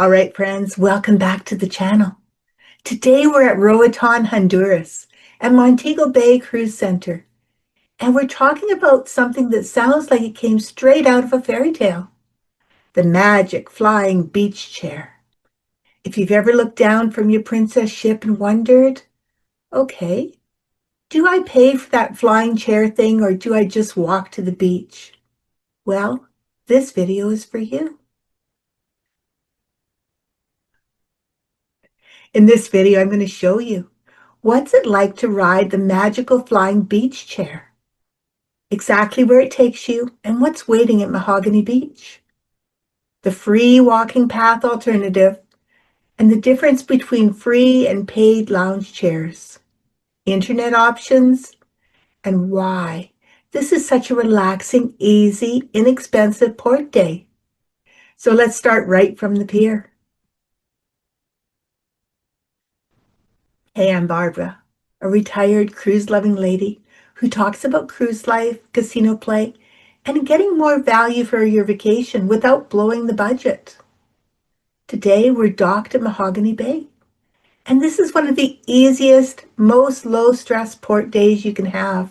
All right, friends, welcome back to the channel. Today we're at Roatan, Honduras, at Montego Bay Cruise Center, and we're talking about something that sounds like it came straight out of a fairy tale, the magic flying beach chair. If you've ever looked down from your princess ship and wondered, okay, do I pay for that flying chair thing or do I just walk to the beach? Well, this video is for you. In this video, I'm going to show you what's it like to ride the magical flying beach chair, exactly where it takes you and what's waiting at Mahogany Beach, the free walking path alternative, and the difference between free and paid lounge chairs, internet options, and why this is such a relaxing, easy, inexpensive port day. So let's start right from the pier. Hey, I'm Barbara, a retired cruise-loving lady who talks about cruise life, casino play, and getting more value for your vacation without blowing the budget. Today, we're docked at Mahogany Bay, and this is one of the easiest, most low-stress port days you can have.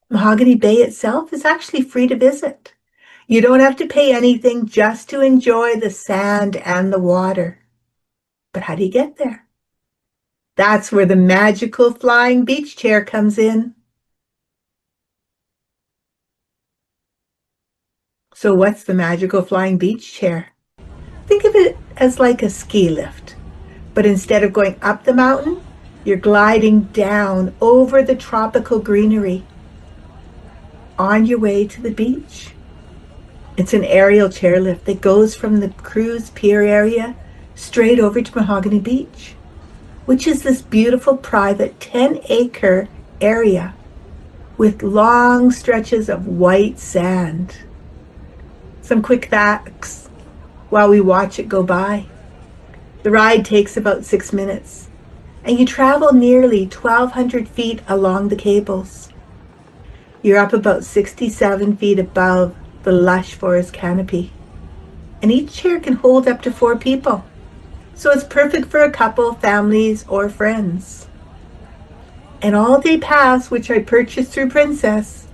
Mahogany Bay itself is actually free to visit. You don't have to pay anything just to enjoy the sand and the water. But how do you get there? That's where the magical flying beach chair comes in. So what's the magical flying beach chair? Think of it as like a ski lift, but instead of going up the mountain, you're gliding down over the tropical greenery on your way to the beach. It's an aerial chairlift that goes from the cruise pier area straight over to Mahogany Beach, which is this beautiful private 10-acre area with long stretches of white sand. Some quick facts while we watch it go by. The ride takes about 6 minutes, and you travel nearly 1,200 feet along the cables. You're up about 67 feet above the lush forest canopy, and each chair can hold up to 4 people. So it's perfect for a couple, families, or friends. An all-day pass, which I purchased through Princess,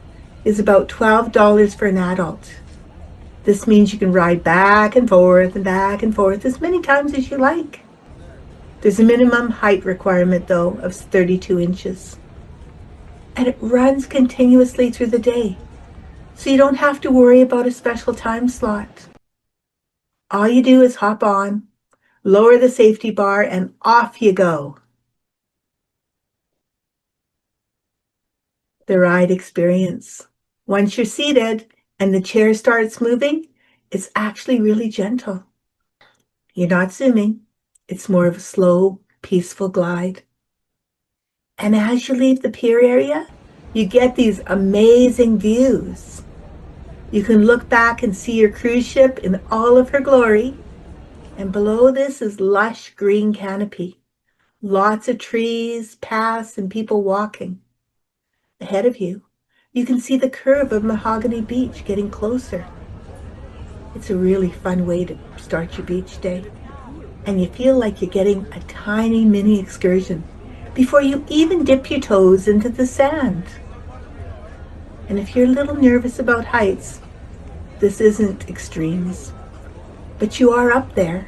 is about $12 for an adult. This means you can ride back and forth as many times as you like. There's a minimum height requirement, though, of 32 inches. And it runs continuously through the day, so you don't have to worry about a special time slot. All you do is hop on, lower the safety bar, and off you go. The ride experience. Once you're seated and the chair starts moving, it's actually really gentle. You're not zooming. It's more of a slow, peaceful glide. And as you leave the pier area, you get these amazing views. You can look back and see your cruise ship in all of her glory. And below this is lush green canopy. Lots of trees, paths, and people walking. Ahead of you, you can see the curve of Mahogany Beach getting closer. It's a really fun way to start your beach day. And you feel like you're getting a tiny mini excursion before you even dip your toes into the sand. And if you're a little nervous about heights, this isn't extremes. But you are up there,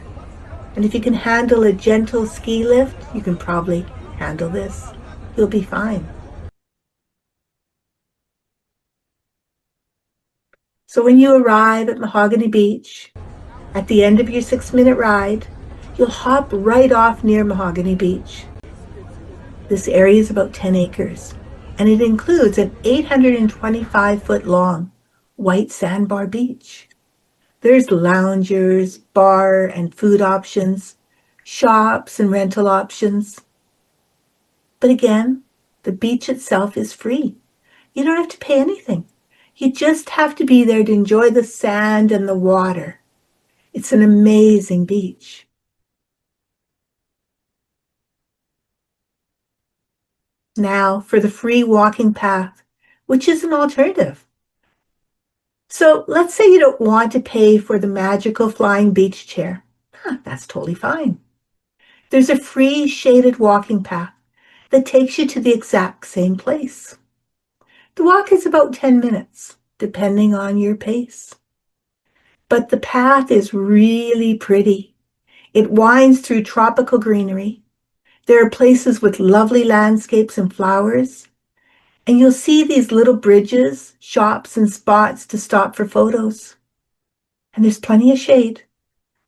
and if you can handle a gentle ski lift, you can probably handle this. You'll be fine. So when you arrive at Mahogany Beach, at the end of your 6-minute ride, you'll hop right off near Mahogany Beach. This area is about 10 acres, and it includes an 825-foot-long white sandbar beach. There's loungers, bar and food options, shops and rental options. But again, the beach itself is free. You don't have to pay anything. You just have to be there to enjoy the sand and the water. It's an amazing beach. Now for the free walking path, which is an alternative. So let's say you don't want to pay for the magical flying beach chair. That's totally fine. There's a free shaded walking path that takes you to the exact same place. The walk is about 10 minutes, depending on your pace. But the path is really pretty. It winds through tropical greenery. There are places with lovely landscapes and flowers. And you'll see these little bridges, shops, and spots to stop for photos. And there's plenty of shade,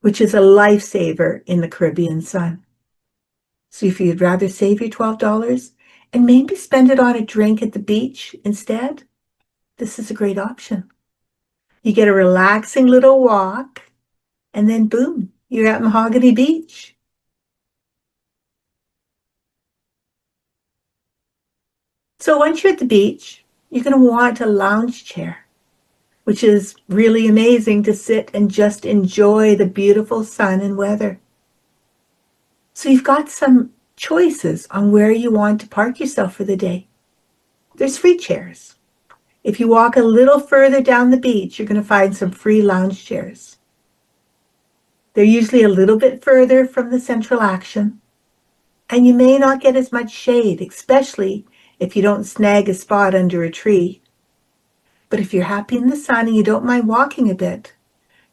which is a lifesaver in the Caribbean sun. So if you'd rather save your $12 and maybe spend it on a drink at the beach instead, this is a great option. You get a relaxing little walk, and then boom, you're at Mahogany Beach. So once you're at the beach, you're going to want a lounge chair, which is really amazing to sit and just enjoy the beautiful sun and weather. So you've got some choices on where you want to park yourself for the day. There's free chairs. If you walk a little further down the beach, you're going to find some free lounge chairs. They're usually a little bit further from the central action, and you may not get as much shade, especially if you don't snag a spot under a tree. But if you're happy in the sun and you don't mind walking a bit,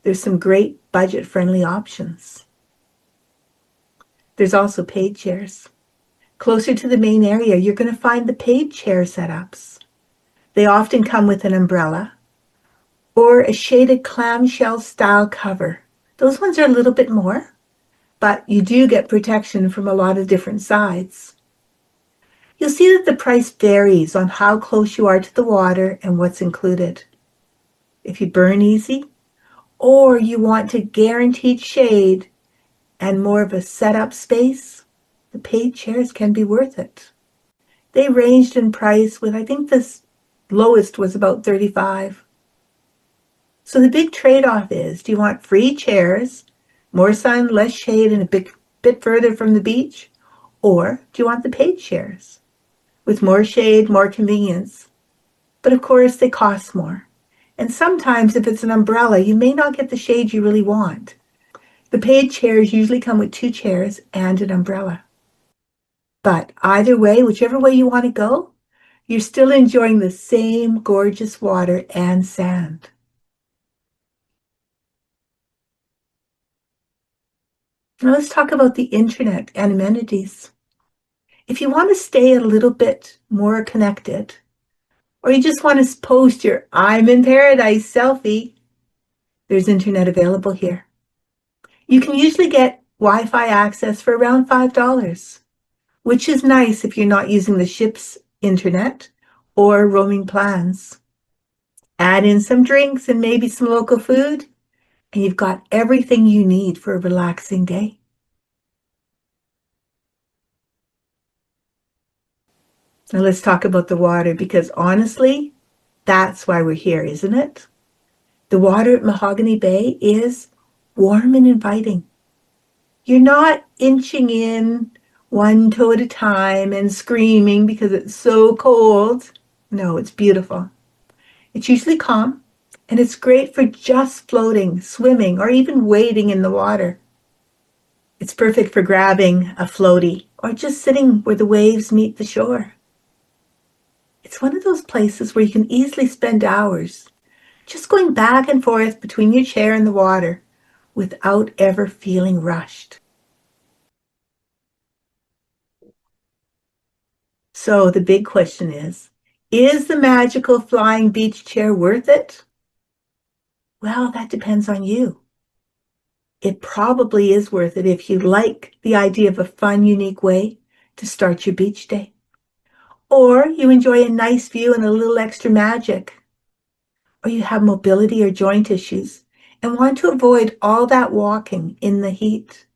there's some great budget-friendly options. There's also paid chairs. Closer to the main area, you're going to find the paid chair setups. They often come with an umbrella or a shaded clamshell style cover. Those ones are a little bit more, but you do get protection from a lot of different sides. You'll see that the price varies on how close you are to the water and what's included. If you burn easy, or you want to guaranteed shade and more of a setup space, the paid chairs can be worth it. They ranged in price with, I think the lowest was about $35. So the big trade-off is, do you want free chairs, more sun, less shade, and a bit further from the beach? Or do you want the paid chairs with more shade, more convenience? But of course, they cost more. And sometimes if it's an umbrella, you may not get the shade you really want. The paid chairs usually come with 2 chairs and an umbrella. But either way, whichever way you want to go, you're still enjoying the same gorgeous water and sand. Now let's talk about the internet and amenities. If you want to stay a little bit more connected, or you just want to post your I'm in paradise selfie, there's internet available here. You can usually get Wi-Fi access for around $5, which is nice if you're not using the ship's internet or roaming plans. Add in some drinks and maybe some local food, and you've got everything you need for a relaxing day. Now let's talk about the water, because honestly, that's why we're here, isn't it? The water at Mahogany Bay is warm and inviting. You're not inching in one toe at a time and screaming because it's so cold. No, it's beautiful. It's usually calm, and it's great for just floating, swimming, or even wading in the water. It's perfect for grabbing a floaty or just sitting where the waves meet the shore. It's one of those places where you can easily spend hours just going back and forth between your chair and the water without ever feeling rushed. So the big question is the magical flying beach chair worth it? Well, that depends on you. It probably is worth it if you like the idea of a fun, unique way to start your beach day. Or you enjoy a nice view and a little extra magic. Or you have mobility or joint issues and want to avoid all that walking in the heat.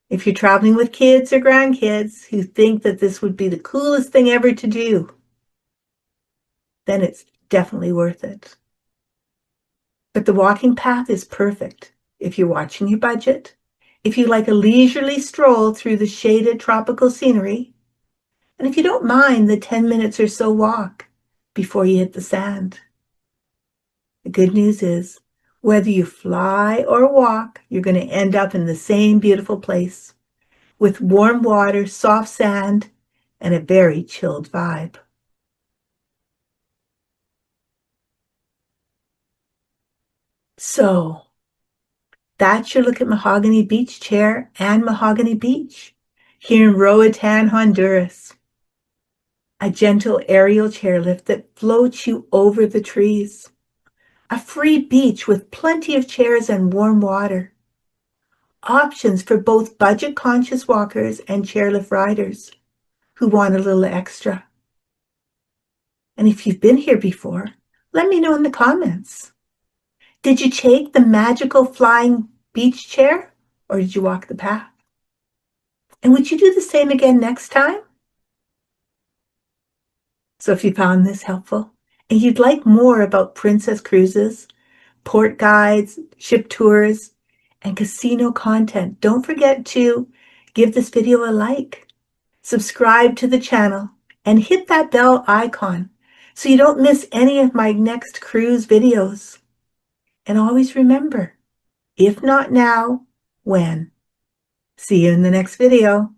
If you're traveling with kids or grandkids who think that this would be the coolest thing ever to do, then it's definitely worth it. But the walking path is perfect if you're watching your budget, if you like a leisurely stroll through the shaded tropical scenery, and if you don't mind the 10 minutes or so walk before you hit the sand. The good news is, whether you fly or walk, you're going to end up in the same beautiful place with warm water, soft sand, and a very chilled vibe. So that's your look at Mahogany Beach Chair and Mahogany Beach here in Roatan, Honduras. A gentle aerial chairlift that floats you over the trees. A free beach with plenty of chairs and warm water. Options for both budget-conscious walkers and chairlift riders who want a little extra. And if you've been here before, let me know in the comments. Did you take the magical flying beach chair or did you walk the path? And would you do the same again next time? So if you found this helpful and you'd like more about princess cruises, port guides, ship tours, and casino content, don't forget to give this video a like, subscribe to the channel, and hit that bell icon so you don't miss any of my next cruise videos. And always remember, if not now, when? See you in the next video.